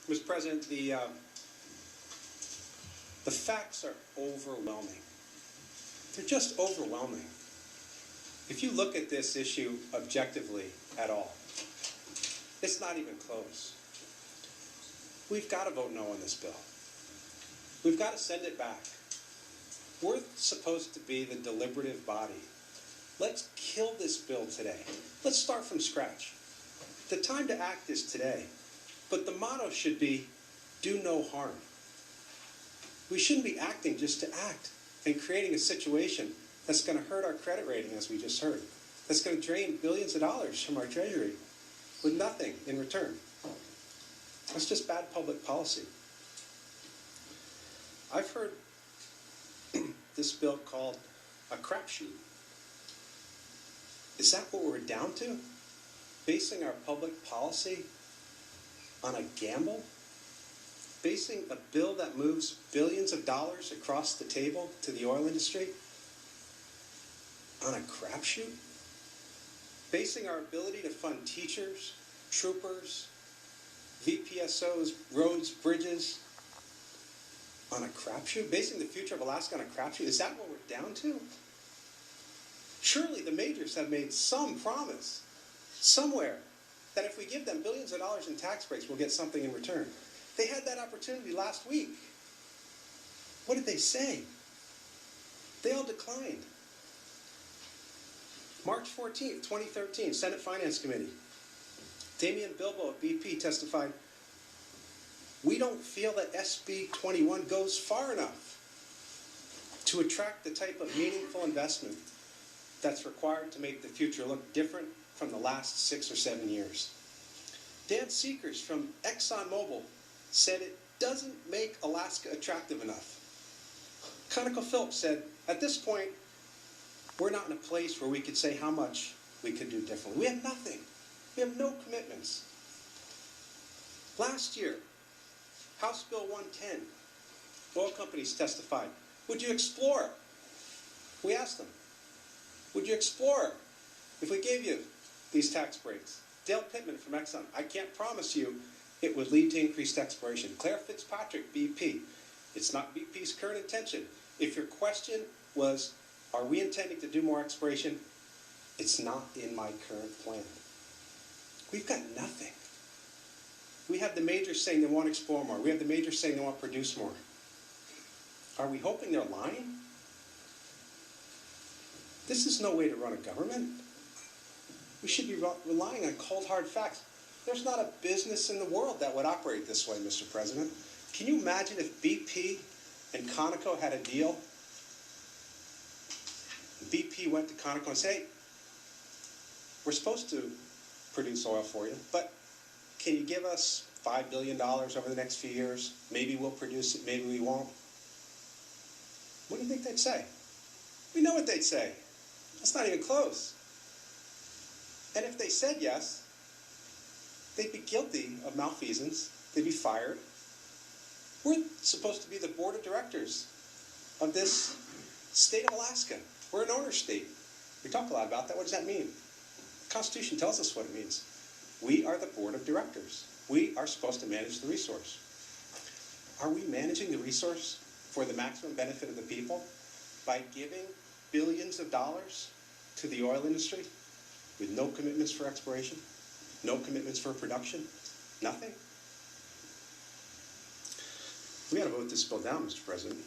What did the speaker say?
Mr. President, the facts are overwhelming. They're just overwhelming. If you look at this issue objectively at all, it's not even close. We've got to vote no on this bill. We've got to send it back. We're supposed to be the deliberative body. Let's kill this bill today. Let's start from scratch. The time to act is today, but the motto should be, do no harm. We shouldn't be acting just to act and creating a situation that's going to hurt our credit rating, as we just heard, that's going to drain billions of dollars from our treasury with nothing in return. That's just bad public policy. I've heard this bill called a crapshoot. Is that what we're down to? Basing our public policy on a gamble? Basing a bill that moves billions of dollars across the table to the oil industry on a crapshoot? Basing our ability to fund teachers, troopers, VPSOs, roads, bridges on a crapshoot? Basing the future of Alaska on a crapshoot? Is that what we're down to? Surely the majors have made some promise somewhere that if we give them billions of dollars in tax breaks, we'll get something in return. They had that opportunity last week. What did they say? They all declined. March 14th, 2013, Senate Finance Committee. Damian Bilbo of BP testified, we don't feel that SB 21 goes far enough to attract the type of meaningful investment that's required to make the future look different from the last 6 or 7 years. Dan Seekers from ExxonMobil said it doesn't make Alaska attractive enough. ConocoPhillips said, at this point, we're not in a place where we could say how much we could do differently. We have nothing. We have no commitments. Last year, House Bill 110, oil companies testified, would you explore? We asked them, would you explore if we gave you these tax breaks? Dale Pittman from Exxon, I can't promise you it would lead to increased exploration. Claire Fitzpatrick, BP, it's not BP's current intention. If your question was, are we intending to do more exploration? It's not in my current plan. We've got nothing. We have the majors saying they want to explore more. We have the majors saying they want to produce more. Are we hoping they're lying? This is no way to run a government. We should be relying on cold, hard facts. There's not a business in the world that would operate this way, Mr. President. Can you imagine if BP and Conoco had a deal? BP went to Conoco and said, hey, we're supposed to produce oil for you, but can you give us $5 billion over the next few years? Maybe we'll produce it, maybe we won't. What do you think they'd say? We know what they'd say. That's not even close. And if they said yes, they'd be guilty of malfeasance. They'd be fired. We're supposed to be the board of directors of this state of Alaska. We're an owner state. We talk a lot about that. What does that mean? The Constitution tells us what it means. We are the board of directors. We are supposed to manage the resource. Are we managing the resource for the maximum benefit of the people by giving billions of dollars to the oil industry with no commitments for exploration, no commitments for production, nothing? We got to vote this bill down, Mr. President.